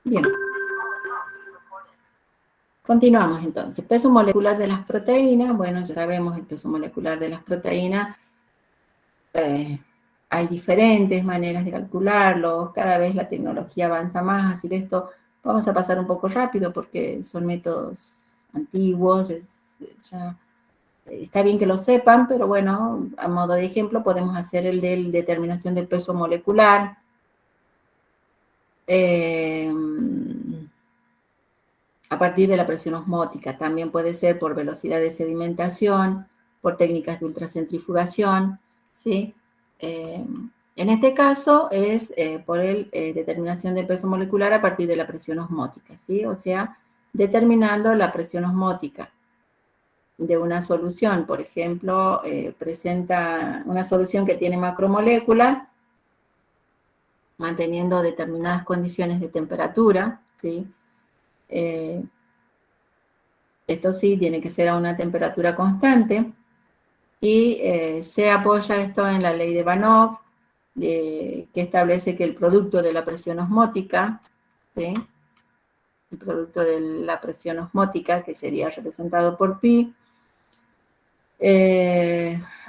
Bien. Continuamos entonces. Peso molecular de las proteínas. Bueno, ya sabemos el peso molecular de las proteínas. Hay diferentes maneras de calcularlo. Cada vez la tecnología avanza más. Así que esto vamos a pasar un poco rápido porque son métodos antiguos. Ya, está bien que lo sepan, pero bueno, a modo de ejemplo podemos hacer el de determinación del peso molecular. A partir de la presión osmótica. También puede ser por velocidad de sedimentación, por técnicas de ultracentrifugación, ¿sí? En este caso es por determinación del peso molecular a partir de la presión osmótica, ¿sí? O sea, determinando la presión osmótica de una solución. Por ejemplo, presenta una solución que tiene macromolécula, manteniendo determinadas condiciones de temperatura, ¿sí? Esto sí, tiene que ser a una temperatura constante. Y se apoya esto en la ley de Banov, que establece que el producto de la presión osmótica, ¿sí? El producto de la presión osmótica, que sería representado por pi,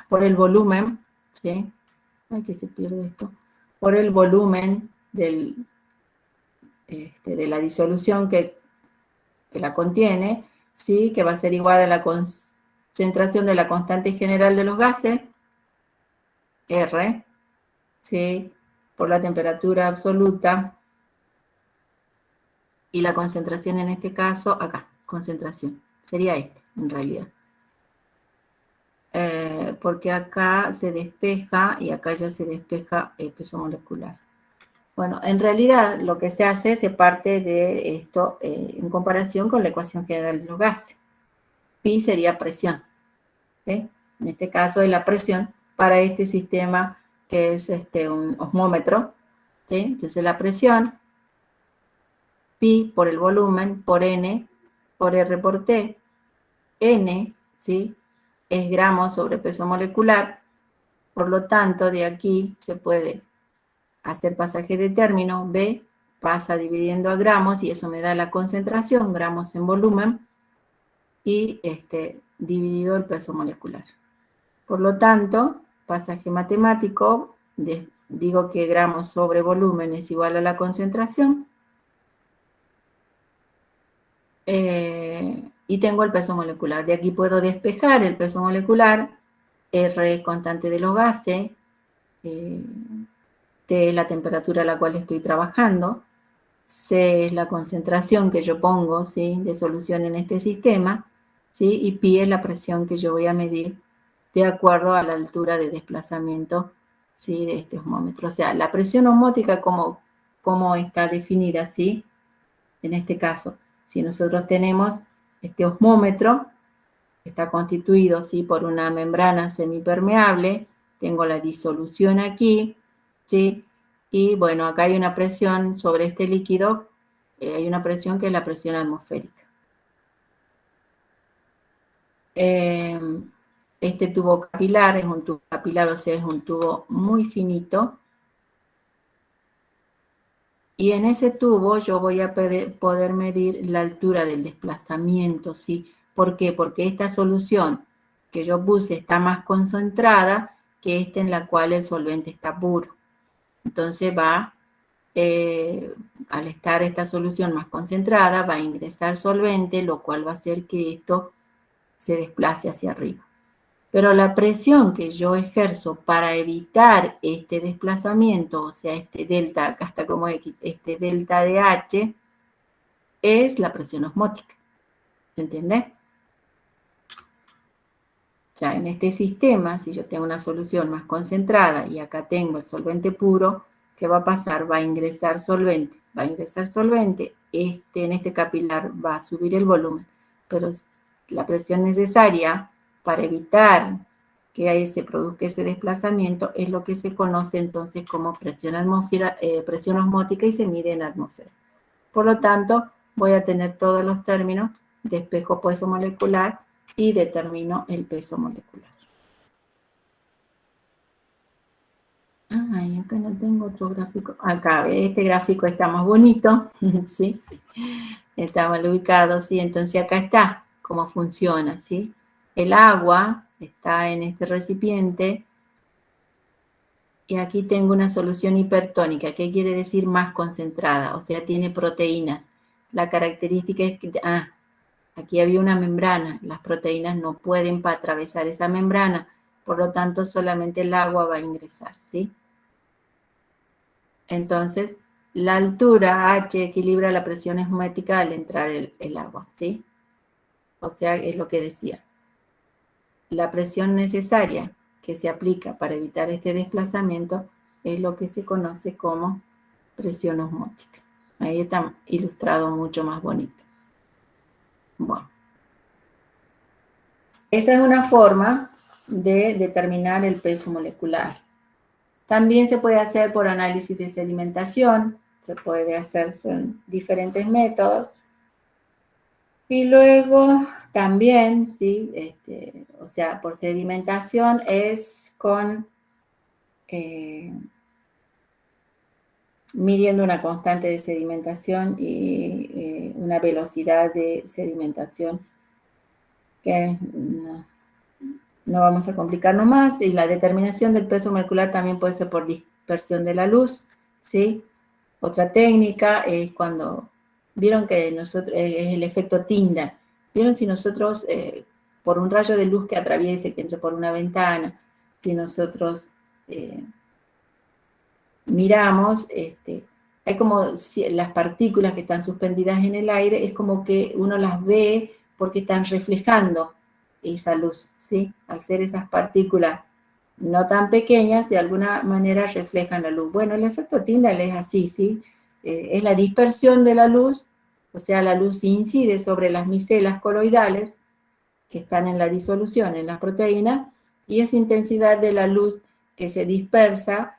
por el volumen, ¿sí? Ay, que se pierde esto. Por el volumen de la disolución que la contiene, ¿sí? Que va a ser igual a la concentración de la constante general de los gases, R, ¿sí? Por la temperatura absoluta, y la concentración en este caso, acá, concentración, sería este, en realidad. Porque acá se despeja, y acá ya se despeja el peso molecular. Bueno, en realidad lo que se hace, se parte de esto en comparación con la ecuación general de los gases. Pi sería presión, ¿sí? En este caso es la presión para este sistema que es un osmómetro, ¿sí? Entonces la presión, pi por el volumen, por n, por r por t, n, ¿sí? Es gramos sobre peso molecular, por lo tanto de aquí se puede hacer pasaje de término, B pasa dividiendo a gramos y eso me da la concentración, gramos en volumen, y dividido el peso molecular. Por lo tanto, pasaje matemático, digo que gramos sobre volumen es igual a la concentración, y tengo el peso molecular. De aquí puedo despejar el peso molecular, R es constante de los gases, T es la temperatura a la cual estoy trabajando, C es la concentración que yo pongo, ¿sí? De solución en este sistema, ¿sí? Y pi es la presión que yo voy a medir de acuerdo a la altura de desplazamiento, ¿sí? De este osmómetro. O sea, la presión osmótica, ¿cómo está definida? ¿Sí? En este caso, si nosotros tenemos este osmómetro, está constituido, ¿sí? Por una membrana semipermeable, tengo la disolución aquí, ¿sí? Y bueno, acá hay una presión sobre este líquido, hay una presión que es la presión atmosférica. Este tubo capilar es un tubo capilar, o sea, es un tubo muy finito. Y en ese tubo yo voy a poder medir la altura del desplazamiento, ¿sí? ¿Por qué? Porque esta solución que yo puse está más concentrada que esta en la cual el solvente está puro. Entonces al estar esta solución más concentrada, va a ingresar solvente, lo cual va a hacer que esto se desplace hacia arriba. Pero la presión que yo ejerzo para evitar este desplazamiento, o sea, este delta, acá está como X, este delta de H, es la presión osmótica. ¿Entendés? O sea, en este sistema, si yo tengo una solución más concentrada y acá tengo el solvente puro, ¿qué va a pasar? Va a ingresar solvente. Va a ingresar solvente, en este capilar va a subir el volumen, pero la presión necesaria para evitar que ahí se produzca ese desplazamiento es lo que se conoce entonces como presión osmótica y se mide en atmósfera. Por lo tanto, voy a tener todos los términos, despejo peso molecular y determino el peso molecular. Ay, acá no tengo otro gráfico. Acá, este gráfico está más bonito, ¿sí? Está mal ubicado, ¿sí? Entonces acá está cómo funciona, ¿sí? El agua está en este recipiente y aquí tengo una solución hipertónica. ¿Qué quiere decir más concentrada? O sea, tiene proteínas. La característica es que, aquí había una membrana. Las proteínas no pueden atravesar esa membrana, por lo tanto solamente el agua va a ingresar, ¿sí? Entonces, la altura H equilibra la presión osmótica al entrar el agua, ¿sí? O sea, es lo que decía. La presión necesaria que se aplica para evitar este desplazamiento es lo que se conoce como presión osmótica. Ahí está ilustrado mucho más bonito. Bueno, esa es una forma de determinar el peso molecular. También se puede hacer por análisis de sedimentación, se puede hacer, son diferentes métodos. Y luego también, ¿sí? O sea, por sedimentación es con midiendo una constante de sedimentación y una velocidad de sedimentación que no vamos a complicarnos más. Y la determinación del peso molecular también puede ser por dispersión de la luz, ¿sí? Otra técnica es cuando, vieron que nosotros, es el efecto Tyndall. Vieron si nosotros, por un rayo de luz que atraviese, que entre por una ventana, si nosotros miramos, hay como si las partículas que están suspendidas en el aire, es como que uno las ve porque están reflejando esa luz, ¿sí? Al ser esas partículas no tan pequeñas, de alguna manera reflejan la luz. Bueno, el efecto Tyndall es así, ¿sí? Es la dispersión de la luz, o sea, la luz incide sobre las micelas coloidales que están en la disolución en las proteínas, y esa intensidad de la luz que se dispersa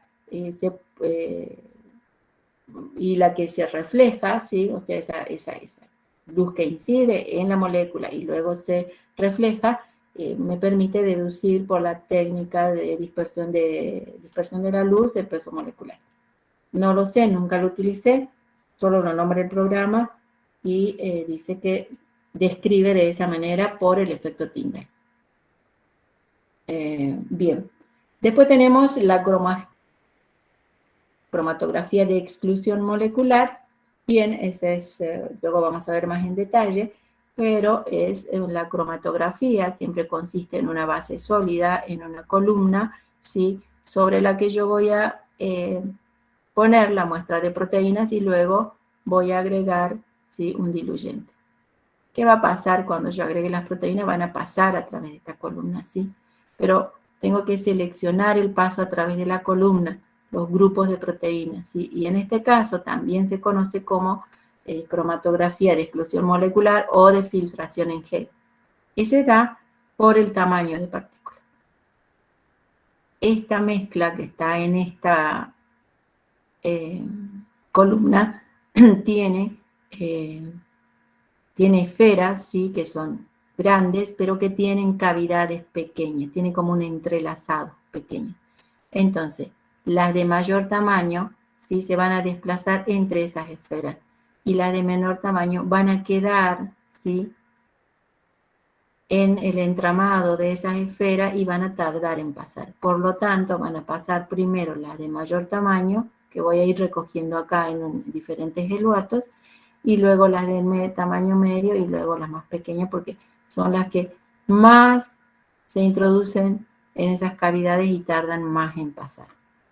y la que se refleja, ¿sí? O sea, esa luz que incide en la molécula y luego se refleja, me permite deducir por la técnica de dispersión de la luz el peso molecular. No lo sé, nunca lo utilicé, solo lo nombra el programa y dice que describe de esa manera por el efecto Tyndall. Bien, después tenemos la cromatografía de exclusión molecular. Bien, ese es, luego vamos a ver más en detalle, pero es la cromatografía, siempre consiste en una base sólida, en una columna, ¿sí? Sobre la que yo voy a poner la muestra de proteínas y luego voy a agregar, ¿sí? Un diluyente. ¿Qué va a pasar cuando yo agregue las proteínas? Van a pasar a través de esta columna, ¿sí? Pero tengo que seleccionar el paso a través de la columna, los grupos de proteínas, ¿sí? Y en este caso también se conoce como cromatografía de exclusión molecular o de filtración en gel. Y se da por el tamaño de partículas. Esta mezcla que está en esta columna tiene esferas, sí, que son grandes, pero que tienen cavidades pequeñas, tiene como un entrelazado pequeño. Entonces, las de mayor tamaño, sí, se van a desplazar entre esas esferas, y las de menor tamaño van a quedar, sí, en el entramado de esas esferas y van a tardar en pasar. Por lo tanto, van a pasar primero las de mayor tamaño, que voy a ir recogiendo acá en diferentes eluatos, y luego las de tamaño medio y luego las más pequeñas, porque son las que más se introducen en esas cavidades y tardan más en pasar.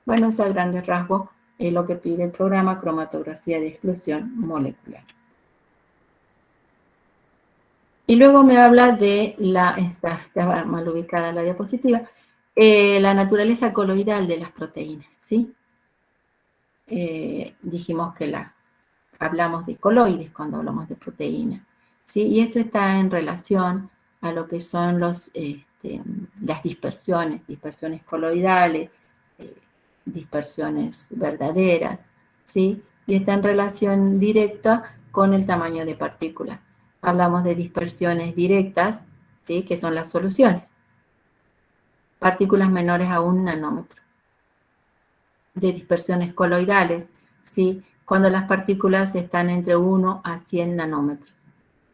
Bueno, eso a grandes rasgos es lo que pide el programa cromatografía de exclusión molecular. Y luego me habla de está mal ubicada la diapositiva, la naturaleza coloidal de las proteínas, ¿sí? Dijimos que hablamos de coloides cuando hablamos de proteínas, ¿sí? Y esto está en relación a lo que son las dispersiones coloidales, dispersiones verdaderas, ¿sí? Y está en relación directa con el tamaño de partículas. Hablamos de dispersiones directas, ¿sí? Que son las soluciones. Partículas menores a 1 nanómetro. de dispersiones coloidales, ¿sí? Cuando las partículas están entre 1 a 100 nanómetros.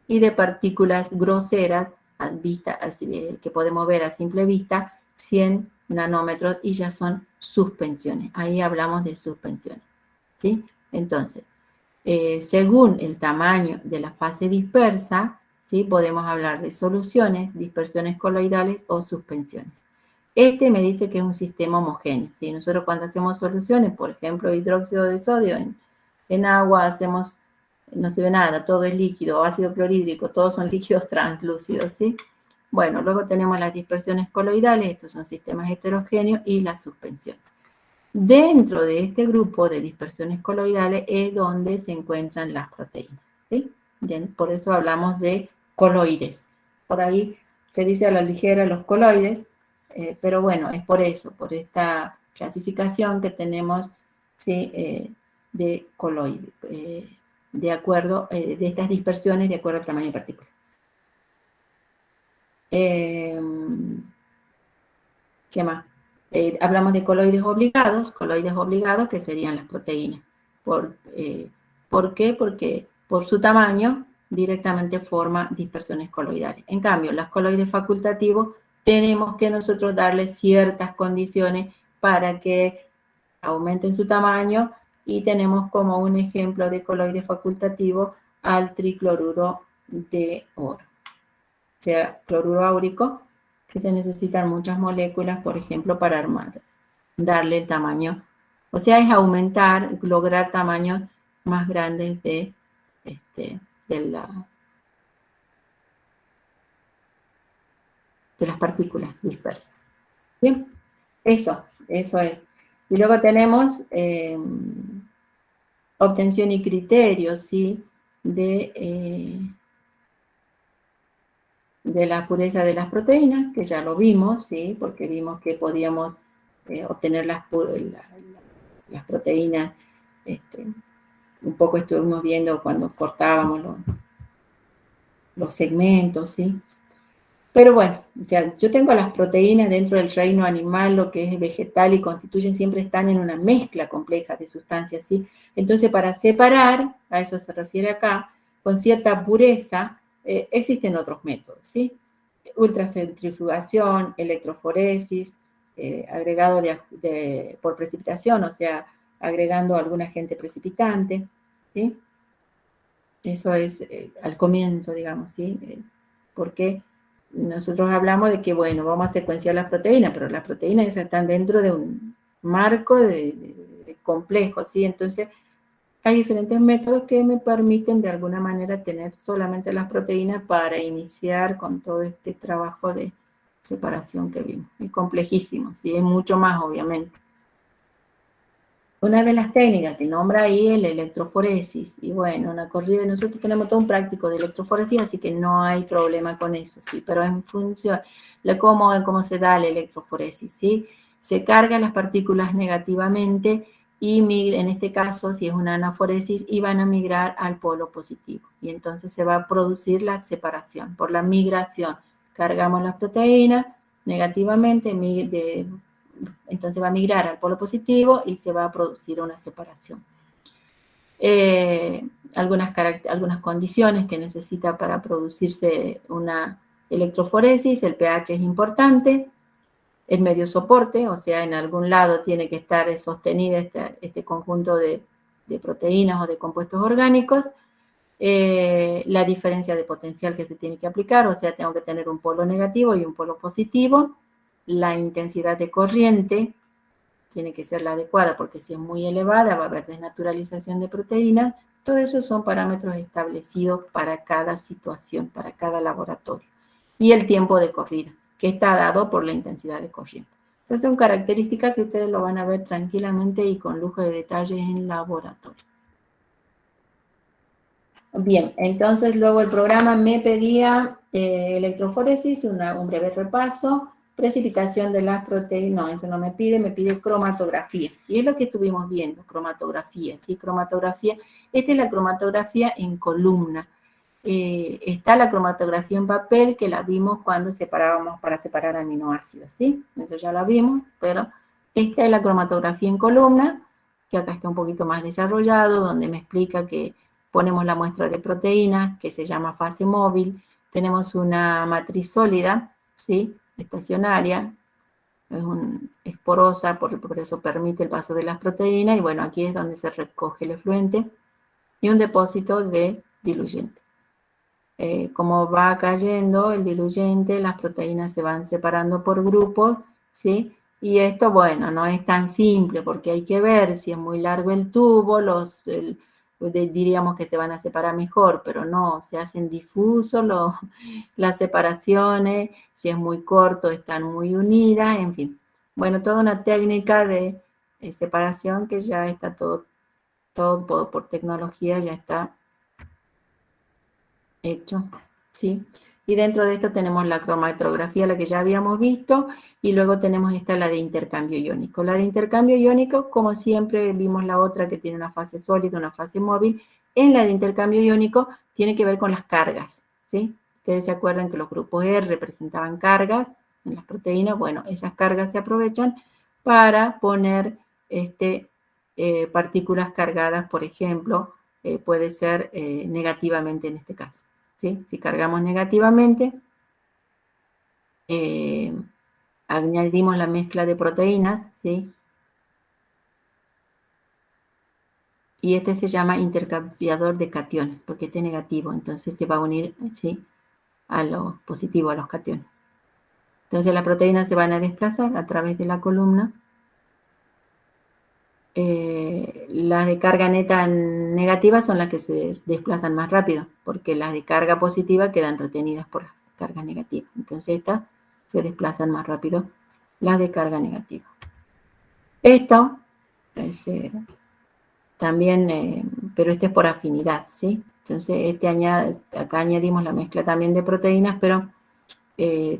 Y de partículas groseras, que podemos ver a simple vista, 100 nanómetros y ya son suspensiones. Ahí hablamos de suspensiones, ¿sí? Entonces, según el tamaño de la fase dispersa, ¿sí? Podemos hablar de soluciones, dispersiones coloidales o suspensiones. Este me dice que es un sistema homogéneo, ¿sí? Nosotros cuando hacemos soluciones, por ejemplo, hidróxido de sodio en agua, hacemos, no se ve nada, todo es líquido, ácido clorhídrico, todos son líquidos translúcidos, ¿sí? Bueno, luego tenemos las dispersiones coloidales, estos son sistemas heterogéneos, y la suspensión. Dentro de este grupo de dispersiones coloidales es donde se encuentran las proteínas, ¿sí? Bien, por eso hablamos de coloides. Por ahí se dice a la ligera los coloides, pero bueno, es por eso, por esta clasificación que tenemos, ¿sí? De coloides, de acuerdo, de estas dispersiones de acuerdo al tamaño de partícula. ¿Qué más? Hablamos de coloides obligados que serían las proteínas. ¿Por qué? Porque por su tamaño directamente forma dispersiones coloidales. En cambio, los coloides facultativos tenemos que nosotros darles ciertas condiciones para que aumenten su tamaño, y tenemos como un ejemplo de coloide facultativo al tricloruro de oro, o sea, cloruro áurico, que se necesitan muchas moléculas, por ejemplo, para darle el tamaño. O sea, es aumentar, lograr tamaños más grandes de las partículas dispersas. Bien, eso es. Y luego tenemos obtención y criterios, ¿sí? De la pureza de las proteínas, que ya lo vimos, ¿sí? Porque vimos que podíamos obtener las proteínas, un poco estuvimos viendo cuando cortábamos los segmentos, ¿sí? Pero bueno, o sea, yo tengo las proteínas dentro del reino animal, lo que es vegetal, y constituyen, siempre están en una mezcla compleja de sustancias, ¿sí? Entonces, para separar, a eso se refiere acá, con cierta pureza, existen otros métodos, ¿sí? Ultracentrifugación, electroforesis, agregado por precipitación, o sea, agregando algún agente precipitante, ¿sí? Eso es al comienzo, digamos, ¿sí? Porque nosotros hablamos de que, bueno, vamos a secuenciar las proteínas, pero las proteínas están dentro de un marco de complejo, ¿sí? Entonces, hay diferentes métodos que me permiten de alguna manera tener solamente las proteínas para iniciar con todo este trabajo de separación que vimos. Es complejísimo, ¿sí? Es mucho más, obviamente. Una de las técnicas que nombra ahí es la electroforesis. Y bueno, una corrida, nosotros tenemos todo un práctico de electroforesis, así que no hay problema con eso, ¿sí? Pero en función de cómo se da la electroforesis, ¿sí? Se cargan las partículas negativamente y en este caso, si es una anaforesis, y van a migrar al polo positivo. Y entonces se va a producir la separación por la migración. Cargamos las proteínas negativamente, entonces va a migrar al polo positivo y se va a producir una separación. Algunas condiciones que necesita para producirse una electroforesis: el pH es importante, el medio soporte, o sea, en algún lado tiene que estar sostenido este conjunto de proteínas o de compuestos orgánicos, la diferencia de potencial que se tiene que aplicar, o sea, tengo que tener un polo negativo y un polo positivo, la intensidad de corriente tiene que ser la adecuada, porque si es muy elevada va a haber desnaturalización de proteínas. Todo eso son parámetros establecidos para cada situación, para cada laboratorio. Y el tiempo de corrida, que está dado por la intensidad de corriente. Estas son características que ustedes lo van a ver tranquilamente y con lujo de detalles en laboratorio. Bien, entonces luego el programa me pedía electroforesis, un breve repaso, precipitación de las proteínas, no, eso no me pide cromatografía. Y es lo que estuvimos viendo, cromatografía, ¿sí? Cromatografía, esta es la cromatografía en columna. Está la cromatografía en papel, que la vimos cuando separábamos para separar aminoácidos, ¿sí? Eso ya la vimos, pero Esta es la cromatografía en columna, que acá está un poquito más desarrollado, donde me explica que ponemos la muestra de proteínas, que se llama fase móvil. Tenemos una matriz sólida, ¿sí? Estacionaria, es porosa, por eso permite el paso de las proteínas, y bueno, aquí es donde se recoge el efluente, y un depósito de diluyente. Como va cayendo el diluyente, las proteínas se van separando por grupos, ¿sí? Y esto, bueno, no es tan simple, porque hay que ver si es muy largo el tubo, diríamos que se van a separar mejor, pero no, se hacen difusos las separaciones, si es muy corto, están muy unidas, en fin. Bueno, toda una técnica de separación que ya está todo por tecnología, ya está hecho, ¿sí? Y dentro de esto tenemos la cromatografía, la que ya habíamos visto, y luego tenemos esta, la de intercambio iónico. La de intercambio iónico, como siempre vimos la otra que tiene una fase sólida, una fase móvil, en la de intercambio iónico tiene que ver con las cargas, ¿sí? Ustedes se acuerdan que los grupos R representaban cargas en las proteínas. Bueno, esas cargas se aprovechan para poner partículas cargadas, por ejemplo, puede ser negativamente en este caso. ¿Sí? Si cargamos negativamente, añadimos la mezcla de proteínas, ¿sí? Y este se llama intercambiador de cationes, porque este es negativo, entonces se va a unir, ¿sí?, a los positivos, a los cationes. Entonces las proteínas se van a desplazar a través de la columna. Las de carga neta negativa son las que se desplazan más rápido, porque las de carga positiva quedan retenidas por las cargas negativas. Entonces estas se desplazan más rápido, las de carga negativa. Esto es, también, pero este es por afinidad, ¿sí? Entonces acá añadimos la mezcla también de proteínas, pero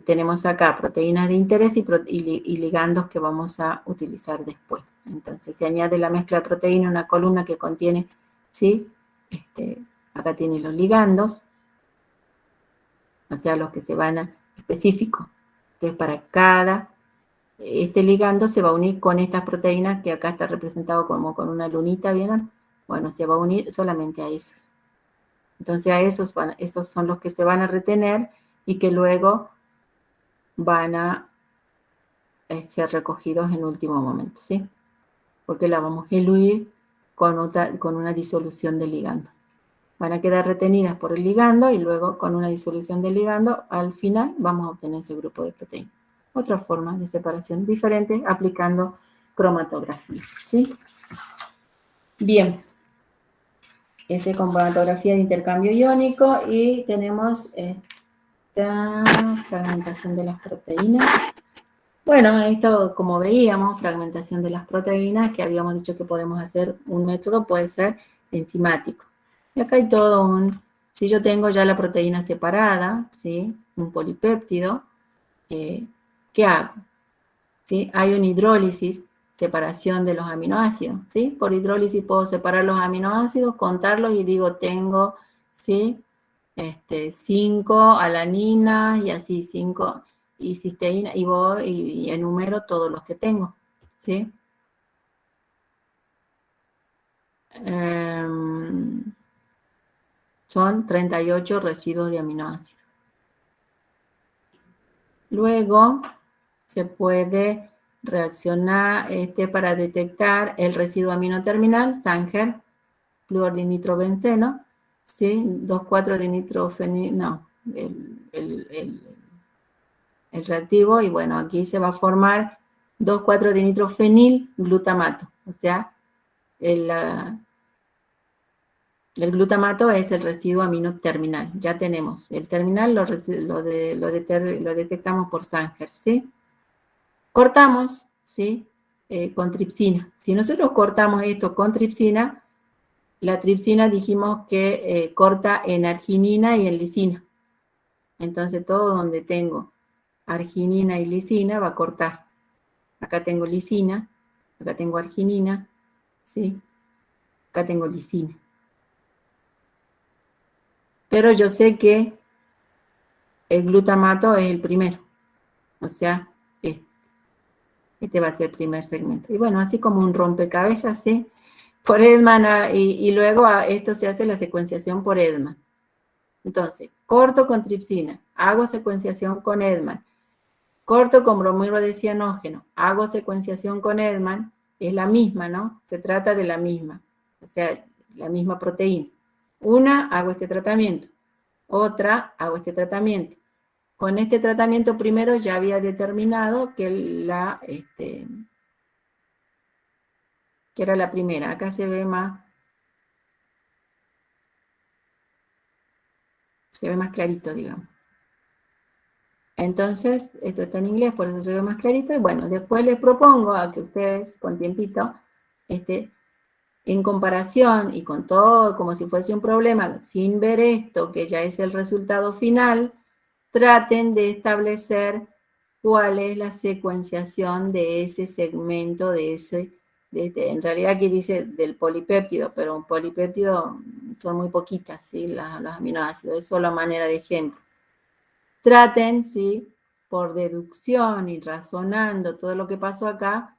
tenemos acá proteínas de interés y ligandos que vamos a utilizar después. Entonces se añade la mezcla de proteína en una columna que contiene, ¿sí? Acá tiene los ligandos, o sea, los que se van a específicos. Entonces para este ligando se va a unir con estas proteínas que acá está representado como con una lunita, ¿vieron? Bueno, se va a unir solamente a esos. Entonces a esos son los que se van a retener y que luego van a ser recogidos en último momento, ¿sí? Porque la vamos a diluir con una disolución del ligando. Van a quedar retenidas por el ligando y luego con una disolución del ligando, al final vamos a obtener ese grupo de proteínas. Otra forma de separación diferente aplicando cromatografía, ¿sí? Bien, esa es cromatografía de intercambio iónico y tenemos esta fragmentación de las proteínas. Bueno, esto como veíamos, fragmentación de las proteínas, que habíamos dicho que podemos hacer un método, puede ser enzimático. Y acá hay todo si yo tengo ya la proteína separada, ¿sí?, un polipéptido, ¿qué hago? ¿Sí? Hay una hidrólisis, separación de los aminoácidos, ¿sí? Por hidrólisis puedo separar los aminoácidos, contarlos y digo, tengo, ¿sí?, 5 alaninas y así 5 y cisteína, y voy y enumero todos los que tengo, ¿sí? Son 38 residuos de aminoácidos. Luego se puede reaccionar para detectar el residuo amino terminal, Sanger, fluordinitrobenceno, ¿sí? 2,4-dinitrofenil, no, el reactivo, y bueno, aquí se va a formar 2,4-dinitrofenil glutamato, o sea, el glutamato es el residuo amino terminal. Ya tenemos el terminal, lo detectamos por Sanger, ¿sí? Cortamos, ¿sí?, con tripsina. Si nosotros cortamos esto con tripsina, la tripsina dijimos que corta en arginina y en lisina. Entonces todo donde tengo arginina y lisina va a cortar. Acá tengo lisina, acá tengo arginina, ¿sí? Acá tengo lisina. Pero yo sé que el glutamato es el primero, o sea, este. Este va a ser el primer segmento. Y bueno, así como un rompecabezas, ¿sí? Por Edman, y luego esto se hace la secuenciación por Edman. Entonces, corto con tripsina, hago secuenciación con Edman. Corto con bromuro de cianógeno, hago secuenciación con Edman, es la misma, ¿no? Se trata de la misma, o sea, la misma proteína. Una, hago este tratamiento. Otra, hago este tratamiento. Con este tratamiento primero ya había determinado que que era la primera. Acá se ve más clarito, digamos. Entonces, esto está en inglés, por eso se ve más clarito. Y bueno, después les propongo a que ustedes, con tiempito, en comparación y con todo, como si fuese un problema, sin ver esto, que ya es el resultado final, traten de establecer cuál es la secuenciación de ese segmento, en realidad aquí dice del polipéptido, pero un polipéptido son muy poquitas, ¿sí? Los aminoácidos, es solo manera de ejemplo. Traten, ¿sí? Por deducción y razonando todo lo que pasó acá,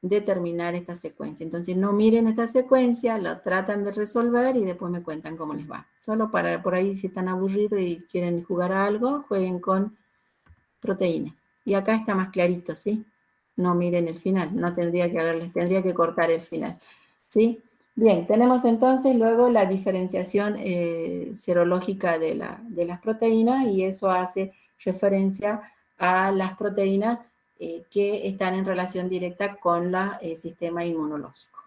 determinar esta secuencia. Entonces no miren esta secuencia, lo tratan de resolver y después me cuentan cómo les va. Solo para por ahí si están aburridos y quieren jugar a algo, jueguen con proteínas. Y acá está más clarito, ¿sí? No miren el final, no tendría que haberles, tendría que cortar el final, ¿sí? Bien, tenemos entonces luego la diferenciación serológica de las proteínas y eso hace referencia a las proteínas que están en relación directa con el sistema inmunológico.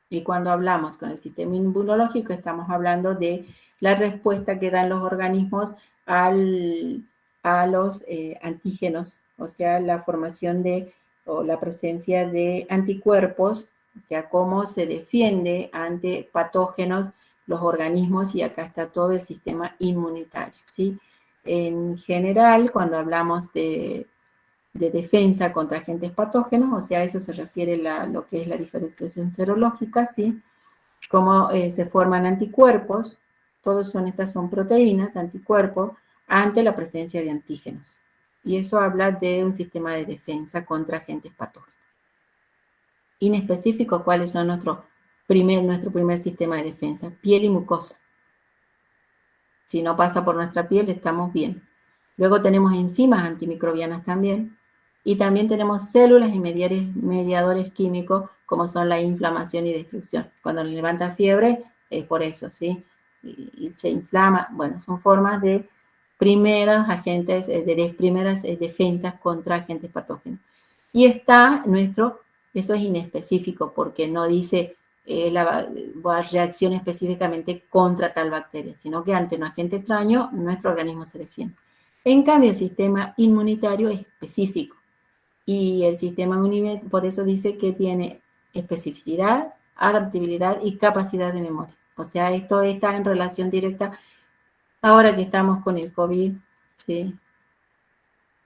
Y cuando hablamos con el sistema inmunológico estamos hablando de la respuesta que dan los organismos a los antígenos, o sea, la formación o la presencia de anticuerpos, o sea, cómo se defiende ante patógenos los organismos, y acá está todo el sistema inmunitario, ¿sí? En general, cuando hablamos de defensa contra agentes patógenos, o sea, a eso se refiere lo que es la diferenciación serológica, ¿sí? Cómo se forman anticuerpos, estas son proteínas, anticuerpos, ante la presencia de antígenos. Y eso habla de un sistema de defensa contra agentes patógenos. Inespecífico, ¿cuáles son nuestro primer sistema de defensa? Piel y mucosa. Si no pasa por nuestra piel, estamos bien. Luego tenemos enzimas antimicrobianas también. Y también tenemos células y mediadores químicos, como son la inflamación y destrucción. Cuando le levanta fiebre, es por eso, ¿sí? Y se inflama. Bueno, son formas de primeros agentes, primeras defensas contra agentes patógenos. Y está eso es inespecífico, porque no dice la reacción específicamente contra tal bacteria, sino que ante un agente extraño, nuestro organismo se defiende. En cambio, el sistema inmunitario es específico. Y el sistema inmunitario, por eso dice que tiene especificidad, adaptabilidad y capacidad de memoria. O sea, esto está en relación directa ahora que estamos con el COVID, ¿sí?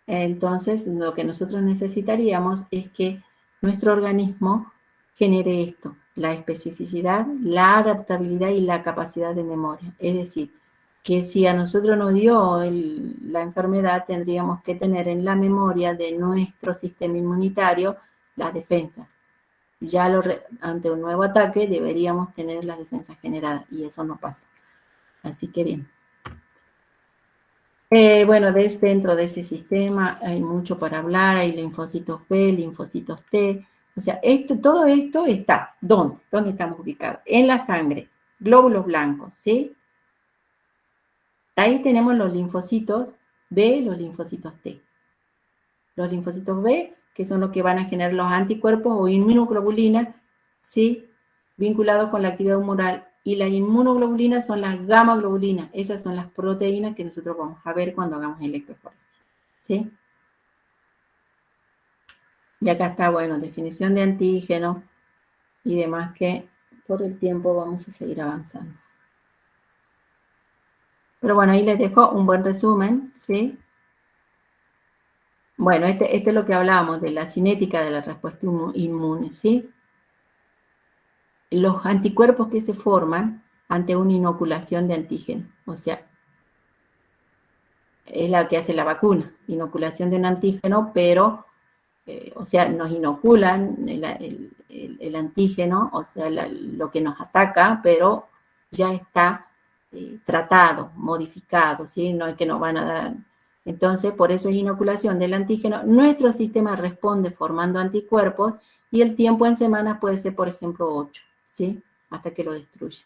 Entonces, lo que nosotros necesitaríamos es que nuestro organismo genere esto, la especificidad, la adaptabilidad y la capacidad de memoria. Es decir, que si a nosotros nos dio la enfermedad, tendríamos que tener en la memoria de nuestro sistema inmunitario las defensas. Ya ante un nuevo ataque deberíamos tener las defensas generadas, y eso no pasa. Así que bien. Bueno, dentro de ese sistema hay mucho para hablar, hay linfocitos B, linfocitos T, o sea, todo esto está, ¿dónde? ¿Dónde estamos ubicados? En la sangre, glóbulos blancos, ¿sí? Ahí tenemos los linfocitos B, los linfocitos T. Los linfocitos B, que son los que van a generar los anticuerpos o inmunoglobulinas, ¿sí? Vinculados con la actividad humoral. Y las inmunoglobulinas son las gamma-globulinas. Esas son las proteínas que nosotros vamos a ver cuando hagamos electroforesis, ¿sí? Y acá está, bueno, definición de antígeno y demás, que por el tiempo vamos a seguir avanzando. Pero bueno, ahí les dejo un buen resumen, ¿sí? Bueno, este es lo que hablábamos de la cinética de la respuesta inmune, ¿sí? Los anticuerpos que se forman ante una inoculación de antígeno, o sea, es la que hace la vacuna, inoculación de un antígeno, pero o sea, nos inoculan el antígeno, o sea, lo que nos ataca, pero ya está tratado, modificado, ¿sí? No es que nos van a dar. Entonces, por eso es inoculación del antígeno. Nuestro sistema responde formando anticuerpos y el tiempo en semanas puede ser, por ejemplo, 8, ¿sí? Hasta que lo destruye.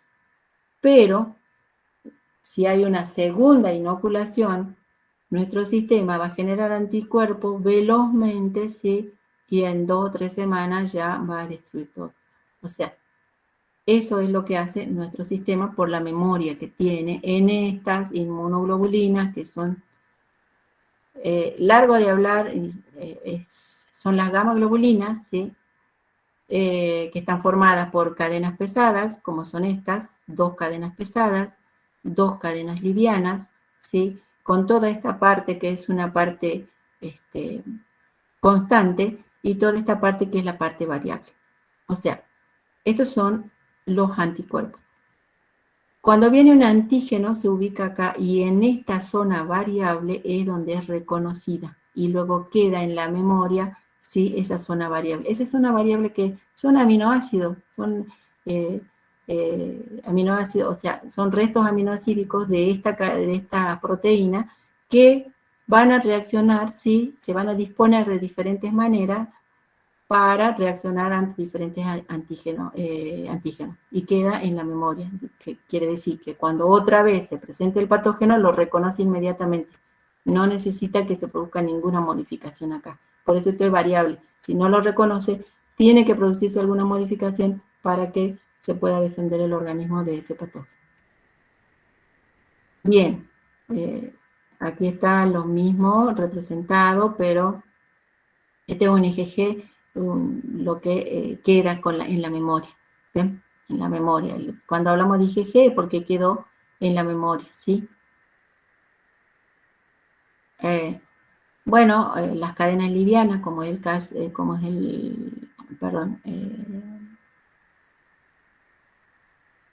Pero, si hay una segunda inoculación, nuestro sistema va a generar anticuerpos velozmente, ¿sí? Y en 2 o 3 semanas ya va a destruir todo. O sea, eso es lo que hace nuestro sistema por la memoria que tiene en estas inmunoglobulinas, que son, largo de hablar, son las gamma-globulinas, ¿sí? Que están formadas por cadenas pesadas, como son estas, 2 cadenas pesadas, 2 cadenas livianas, ¿sí? Con toda esta parte que es una parte constante y toda esta parte que es la parte variable. O sea, estos son los anticuerpos. Cuando viene un antígeno se ubica acá y en esta zona variable es donde es reconocida y luego queda en la memoria, ¿sí? Esa zona variable. Esa zona variable que son aminoácidos, son aminoácidos, o sea, son restos aminoácidicos de esta proteína que van a reaccionar, ¿sí? Se van a disponer de diferentes maneras para reaccionar ante diferentes antígenos, y queda en la memoria, que quiere decir que cuando otra vez se presente el patógeno lo reconoce inmediatamente, no necesita que se produzca ninguna modificación acá, por eso esto es variable, si no lo reconoce, tiene que producirse alguna modificación para que se pueda defender el organismo de ese patógeno. Bien, aquí está lo mismo representado, pero este es un IgG, lo que queda en la memoria, ¿sí? En la memoria. Cuando hablamos de IgG es porque quedó en la memoria, ¿sí? Bueno, las cadenas livianas, como es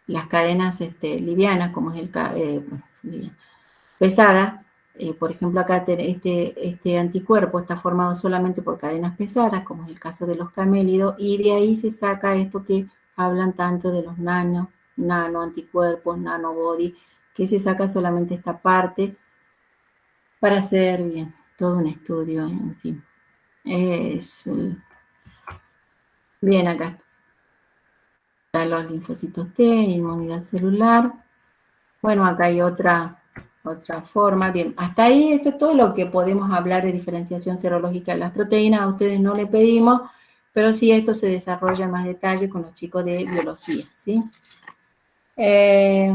las cadenas livianas, como es pesada, por ejemplo, acá este anticuerpo está formado solamente por cadenas pesadas, como es el caso de los camélidos, y de ahí se saca esto que hablan tanto de los nano anticuerpos, nanobody, que se saca solamente esta parte para hacer bien todo un estudio, en fin. Bien, acá están los linfocitos T, inmunidad celular. Bueno, acá hay otra forma. Bien, hasta ahí esto es todo lo que podemos hablar de diferenciación serológica de las proteínas. A ustedes no le pedimos, pero sí esto se desarrolla en más detalle con los chicos de biología, ¿sí? ¿Qué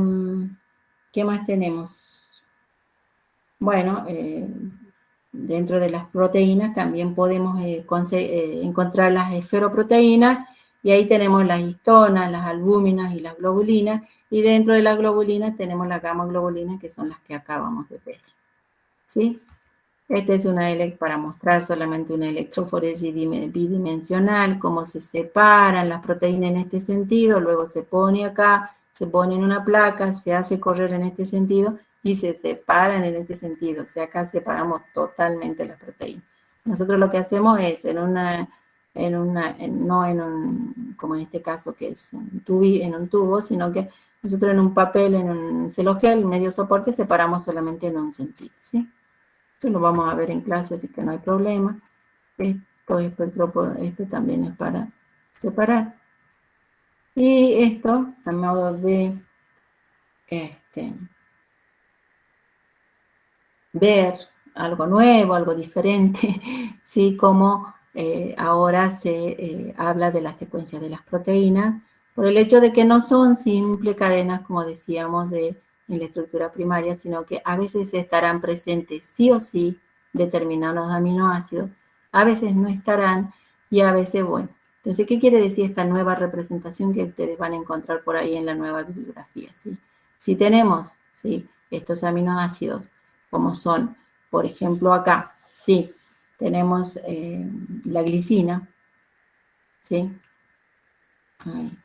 más tenemos? Bueno, dentro de las proteínas también podemos encontrar las esferoproteínas, y ahí tenemos las histonas, las albúminas y las globulinas, y dentro de las globulinas tenemos las gamma-globulinas, que son las que acabamos de ver, ¿sí? Este es para mostrar solamente una electroforesis bidimensional, cómo se separan las proteínas en este sentido, luego se pone acá, se pone en una placa, se hace correr en este sentido, y se separan en este sentido. O sea, acá separamos totalmente las proteínas. Nosotros lo que hacemos es, no en un, como en este caso que es en un tubo, sino que nosotros en un papel, en un celogel, medio soporte, separamos solamente en un sentido, ¿sí? Eso lo vamos a ver en clase, así que no hay problema. Esto también es para separar. Y esto, a modo de ver algo nuevo, algo diferente, ¿sí? Como ahora se habla de la secuencia de las proteínas, por el hecho de que no son simples cadenas, como decíamos, en la estructura primaria, sino que a veces estarán presentes sí o sí determinados aminoácidos, a veces no estarán, y a veces, bueno. Entonces, ¿qué quiere decir esta nueva representación que ustedes van a encontrar por ahí en la nueva bibliografía? ¿Sí? Si tenemos, ¿sí?, estos aminoácidos, como son, por ejemplo, acá, sí, tenemos la glicina, ¿sí? Ahí.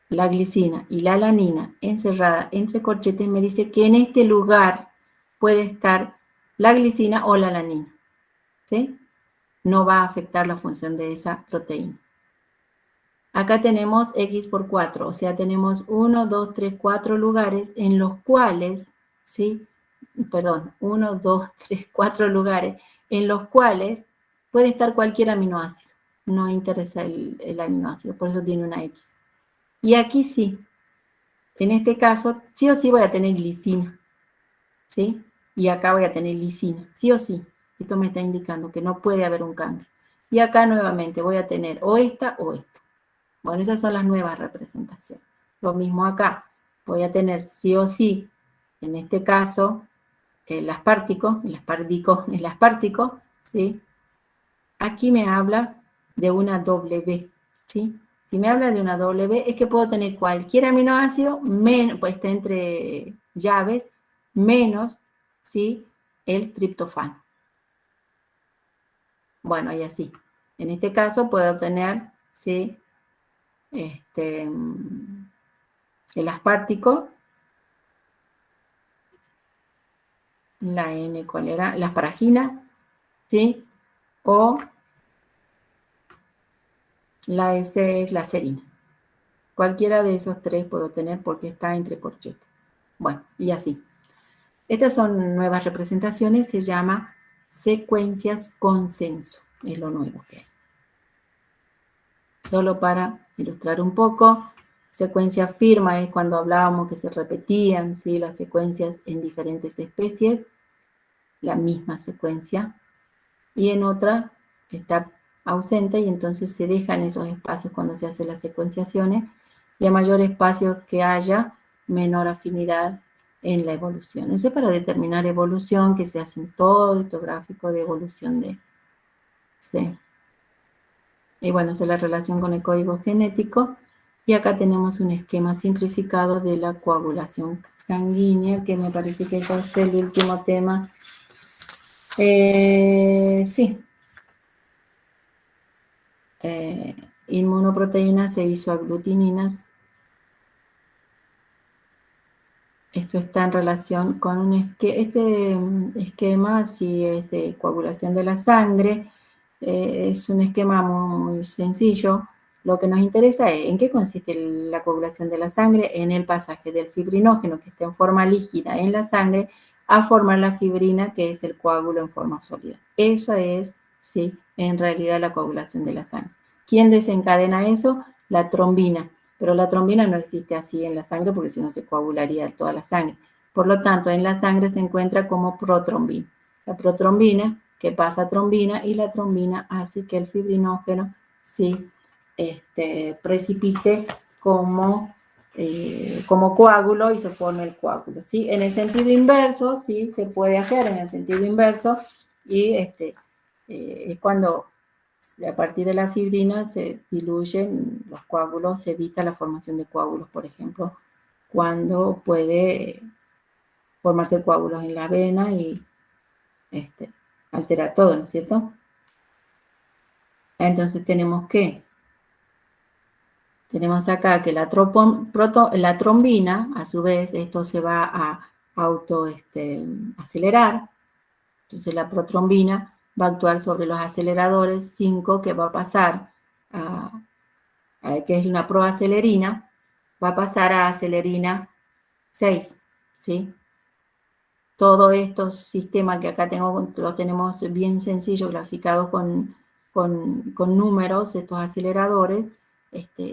La glicina y la alanina encerrada entre corchetes, me dice que en este lugar puede estar la glicina o la alanina, ¿sí? no va a afectar la función de esa proteína. Acá tenemos X por 4, o sea, tenemos 1, 2, 3, 4 lugares en los cuales, ¿sí? Perdón, 1, 2, 3, 4 lugares en los cuales puede estar cualquier aminoácido. No interesa el aminoácido, por eso tiene una X. Y aquí sí. En este caso, sí o sí voy a tener glicina, ¿sí? Y acá voy a tener lisina, sí o sí. Esto me está indicando que no puede haber un cambio. Y acá nuevamente voy a tener o esta o esta. Bueno, esas son las nuevas representaciones. Lo mismo acá. Voy a tener sí o sí, en este caso, el aspartico, ¿sí? Aquí me habla de una W, ¿sí? Si me habla de una W, es que puedo tener cualquier aminoácido, pues está entre llaves, menos, ¿sí? El triptofano. Bueno, y así. En este caso puedo tener, ¿sí? El aspartico, la N, ¿cuál era? La asparagina, ¿sí? O la S es la serina. Cualquiera de esos tres puedo tener porque está entre corchetes. Bueno, y así. Estas son nuevas representaciones, se llama secuencias consenso, es lo nuevo que hay. Solo para ilustrar un poco, secuencia firma es cuando hablábamos que se repetían, ¿sí? Las secuencias en diferentes especies, la misma secuencia, y en otra está ausente y entonces se dejan esos espacios cuando se hacen las secuenciaciones, y a mayor espacio que haya, menor afinidad en la evolución. Eso es para determinar evolución, que se hace en todo el gráfico de evolución de... ¿sí? Y bueno, esa es la relación con el código genético. Y acá tenemos un esquema simplificado de la coagulación sanguínea, que me parece que ya es el último tema. Sí. Inmunoproteínas e isoaglutininas. Esto está en relación con este esquema, si es de coagulación de la sangre, es un esquema muy sencillo. Lo que nos interesa es en qué consiste la coagulación de la sangre, en el pasaje del fibrinógeno que está en forma líquida en la sangre a formar la fibrina, que es el coágulo en forma sólida. Esa es, sí, en realidad la coagulación de la sangre. ¿Quién desencadena eso? La trombina. Pero la trombina no existe así en la sangre porque si no se coagularía toda la sangre. Por lo tanto, en la sangre se encuentra como protrombina. La protrombina que pasa a trombina y la trombina hace que el fibrinógeno sí, precipite como coágulo y se forme el coágulo. ¿Sí? En el sentido inverso, sí, se puede hacer en el sentido inverso y es cuando a partir de la fibrina se diluyen los coágulos, se evita la formación de coágulos, por ejemplo, cuando puede formarse coágulos en la vena y alterar todo, ¿no es cierto? Entonces tenemos acá que la trombina, a su vez, esto se va a acelerar, entonces la protrombina va a actuar sobre los aceleradores 5 que va a pasar que es una proacelerina, va a pasar a acelerina 6, ¿sí? Todos estos sistemas que acá los tenemos bien sencillos, graficados con números, estos aceleradores,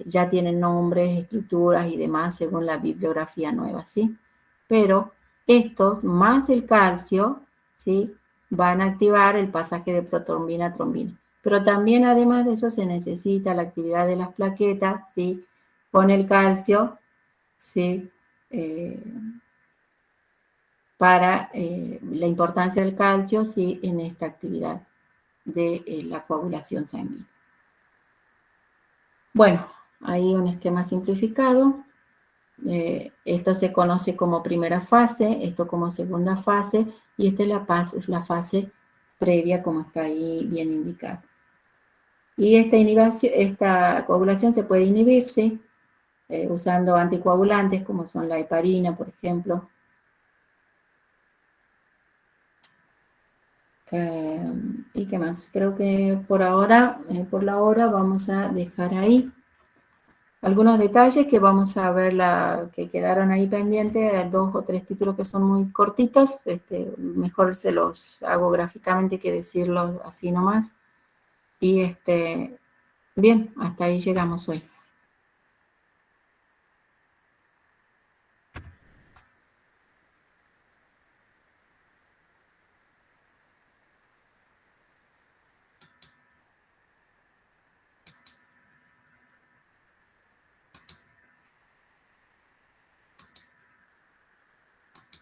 ya tienen nombres, estructuras y demás según la bibliografía nueva, ¿sí? Pero estos, más el calcio, ¿sí? Van a activar el pasaje de protrombina a trombina. Pero también, además de eso, se necesita la actividad de las plaquetas, ¿sí? Con el calcio, ¿sí? Para la importancia del calcio, sí, en esta actividad de la coagulación sanguínea. Bueno, ahí un esquema simplificado. Esto se conoce como primera fase, esto como segunda fase, y esta es la fase previa, como está ahí bien indicado. Y esta coagulación se puede inhibir, ¿sí? Usando anticoagulantes como son la heparina, por ejemplo. ¿Y qué más? Creo que por ahora, por la hora, vamos a dejar ahí algunos detalles que vamos a ver que quedaron ahí pendientes, 2 o 3 títulos que son muy cortitos, mejor se los hago gráficamente que decirlos así nomás. Y bien, hasta ahí llegamos hoy.